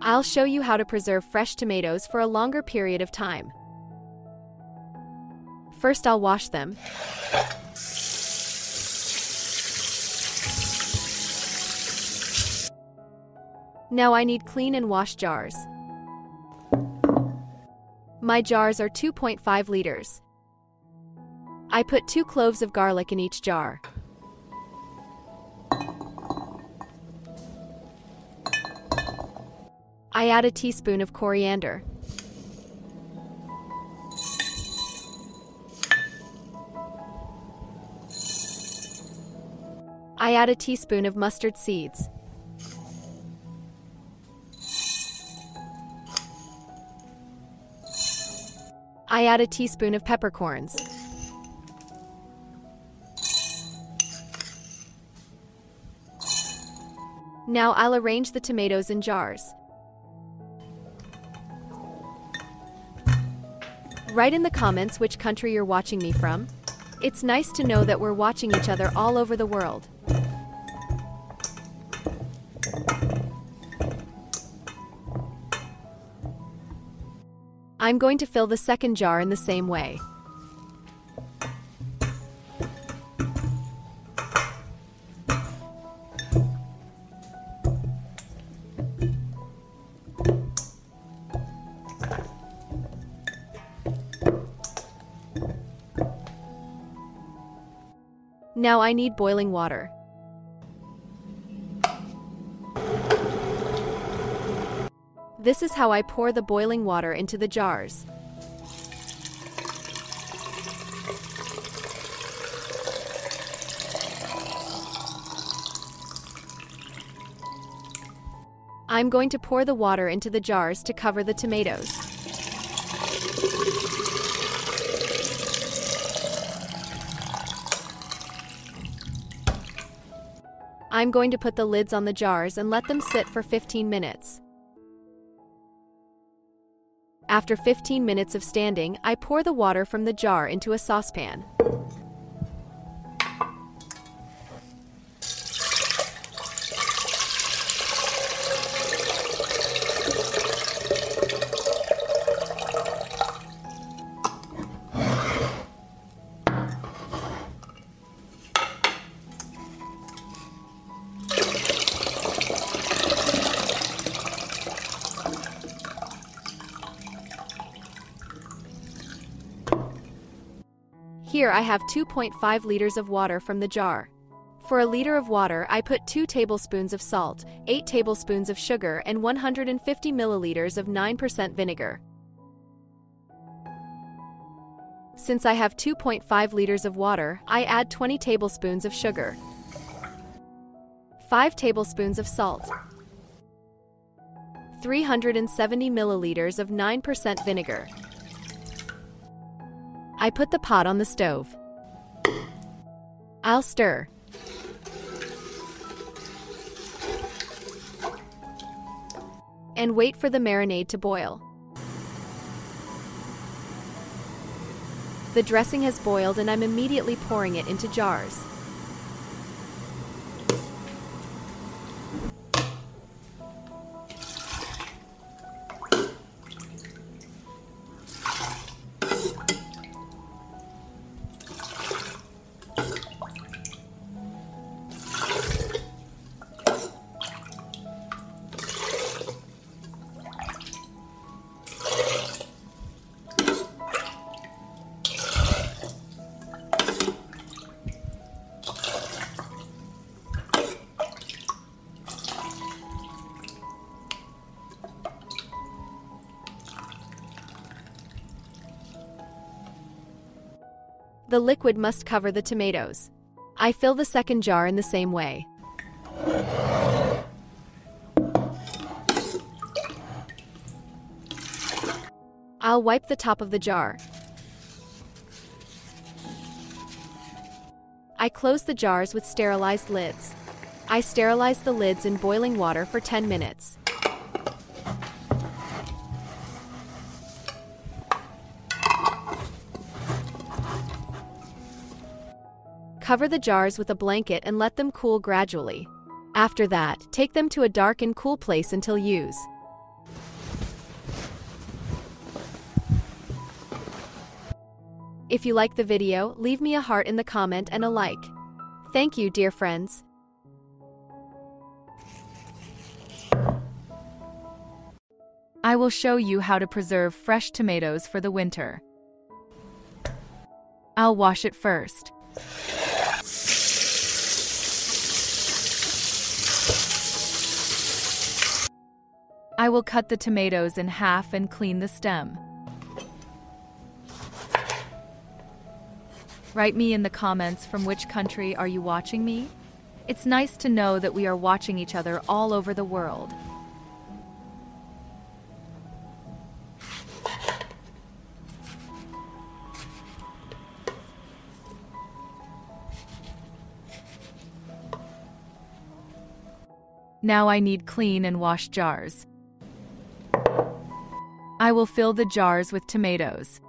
I'll show you how to preserve fresh tomatoes for a longer period of time. First, I'll wash them. Now I need clean and wash jars. My jars are 2.5 liters. I put 2 cloves of garlic in each jar. I add a teaspoon of coriander. I add a teaspoon of mustard seeds. I add a teaspoon of peppercorns. Now I'll arrange the tomatoes in jars. Write in the comments which country you're watching me from. It's nice to know that we're watching each other all over the world. I'm going to fill the second jar in the same way. Now I need boiling water. This is how I pour the boiling water into the jars. I'm going to pour the water into the jars to cover the tomatoes. I'm going to put the lids on the jars and let them sit for 15 minutes. After 15 minutes of standing, I pour the water from the jar into a saucepan. Here I have 2.5 liters of water from the jar. For a liter of water, I put 2 tablespoons of salt, 8 tablespoons of sugar, and 150 milliliters of 9% vinegar. Since I have 2.5 liters of water, I add 20 tablespoons of sugar, 5 tablespoons of salt, 370 milliliters of 9% vinegar. I put the pot on the stove. I'll stir. And wait for the marinade to boil. The dressing has boiled and I'm immediately pouring it into jars. The liquid must cover the tomatoes. I fill the second jar in the same way. I'll wipe the top of the jar. I close the jars with sterilized lids. I sterilize the lids in boiling water for 10 minutes. Cover the jars with a blanket and let them cool gradually. After that, take them to a dark and cool place until use. If you like the video, leave me a heart in the comment and a like. Thank you, dear friends. I will show you how to preserve fresh tomatoes for the winter. I'll wash it first. I will cut the tomatoes in half and clean the stem. Write me in the comments from which country are you watching me? It's nice to know that we are watching each other all over the world. Now I need clean and wash jars. I will fill the jars with tomatoes.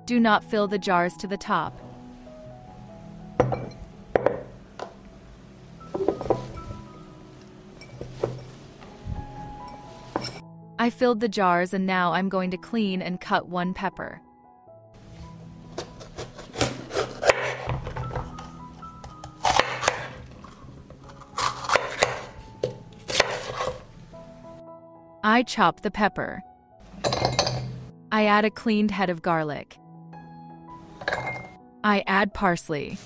Do not fill the jars to the top. I filled the jars and now I'm going to clean and cut one pepper. I chop the pepper. I add a cleaned head of garlic. I add parsley.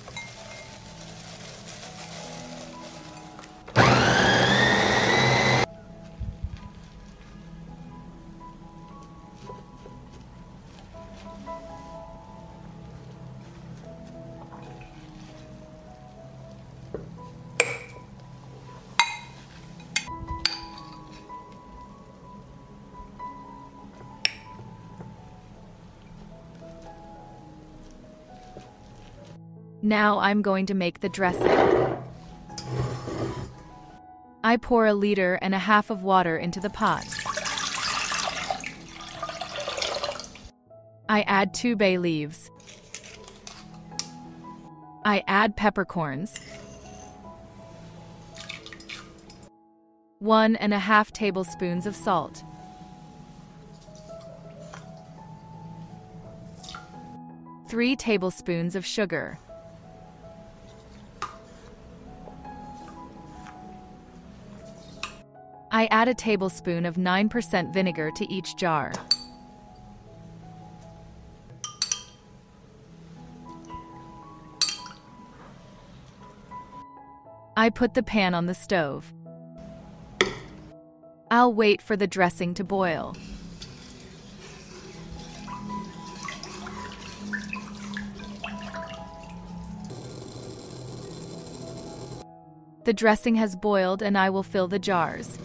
Now I'm going to make the dressing. I pour 1.5 liters of water into the pot. I add 2 bay leaves. I add peppercorns. 1.5 tablespoons of salt. 3 tablespoons of sugar. I add a tablespoon of 9% vinegar to each jar. I put the pan on the stove. I'll wait for the dressing to boil. The dressing has boiled and I will fill the jars.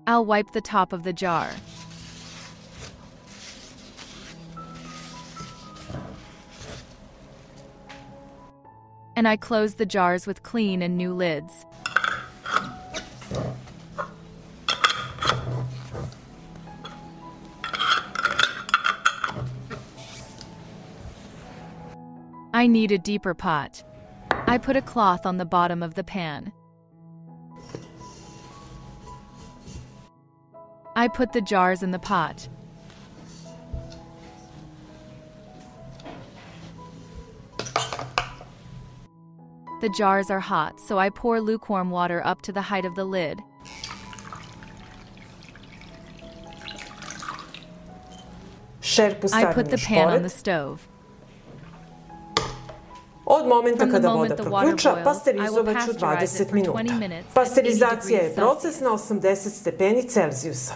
I'll wipe the top of the jar. And I close the jars with clean and new lids. I need a deeper pot. I put a cloth on the bottom of the pan. I put the jars in the pot. The jars are hot, so I pour lukewarm water up to the height of the lid. I put the pan on the stove. Od momenta From the kada moment voda the water proključa, boils, I will pasterizovaću pasteurize it 20 for 20 minuta. minutes at Pasterizacija 80 je degrees proces na Celsius. 80 stepeni Celzijusa.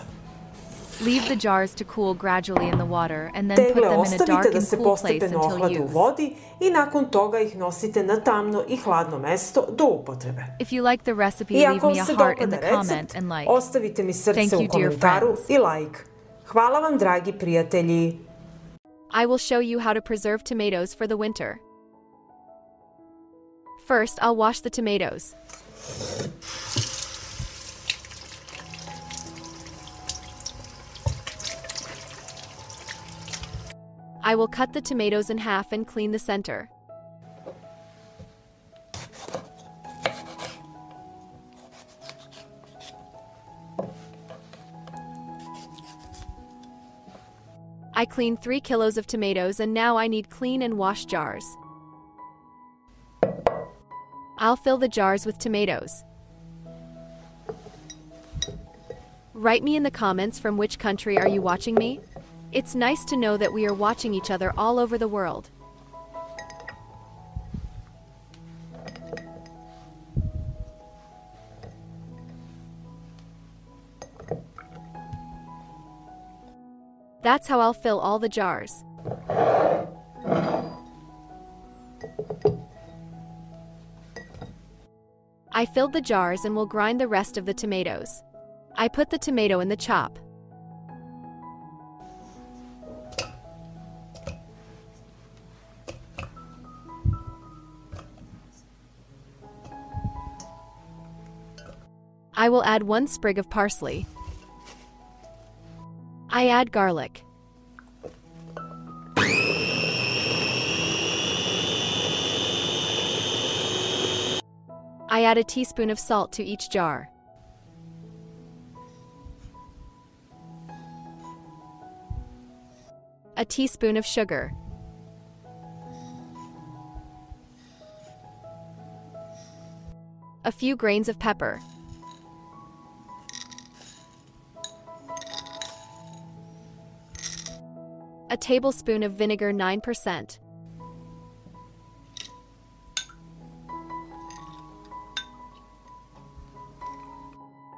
Leave the jars to cool gradually in the water and then put Tegle them in a ostavite dark da and se cool place postepeno until ohlade u use. vodi i nakon toga ih nosite na tamno i hladno mesto do upotrebe. If you like the recipe, I leave ako me vam a se heart in dopada the comment recept, and like. ostavite mi srce Thank u you, dear komentaru friends. i like. Hvala vam, dragi prijatelji. I will show you how to preserve tomatoes for the winter. First, I'll wash the tomatoes. I will cut the tomatoes in half and clean the center. I cleaned 3 kilos of tomatoes and now I need clean and wash jars. I'll fill the jars with tomatoes. Write me in the comments from which country are you watching me? It's nice to know that we are watching each other all over the world. That's how I'll fill all the jars. I filled the jars and will grind the rest of the tomatoes. I put the tomato in the chop. I will add 1 sprig of parsley. I add garlic. I add a teaspoon of salt to each jar. A teaspoon of sugar. A few grains of pepper. A tablespoon of vinegar 9%.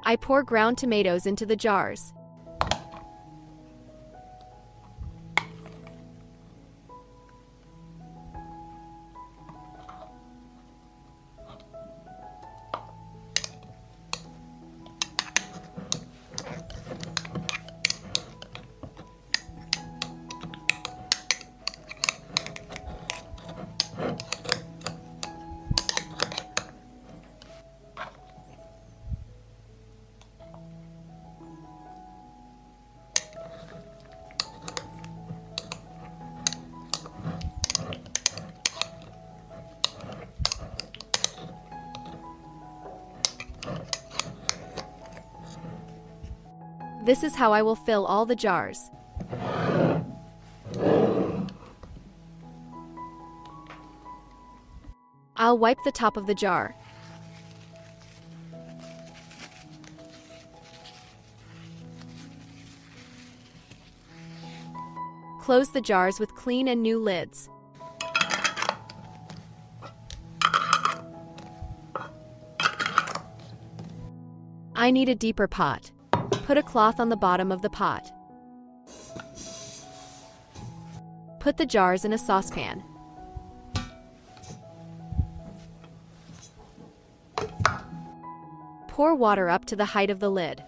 I pour ground tomatoes into the jars. This is how I will fill all the jars. I'll wipe the top of the jar. Close the jars with clean and new lids. I need a deeper pot. Put a cloth on the bottom of the pot. Put the jars in a saucepan. Pour water up to the height of the lid.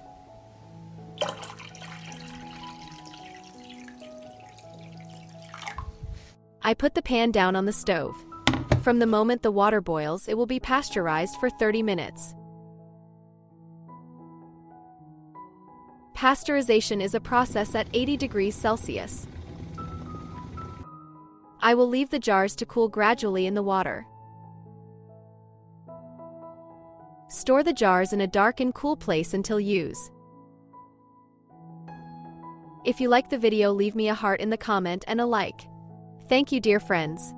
I put the pan down on the stove. From the moment the water boils, it will be pasteurized for 30 minutes. Pasteurization is a process at 80 degrees Celsius. I will leave the jars to cool gradually in the water. Store the jars in a dark and cool place until use. If you like the video, leave me a heart in the comment and a like. Thank you, dear friends.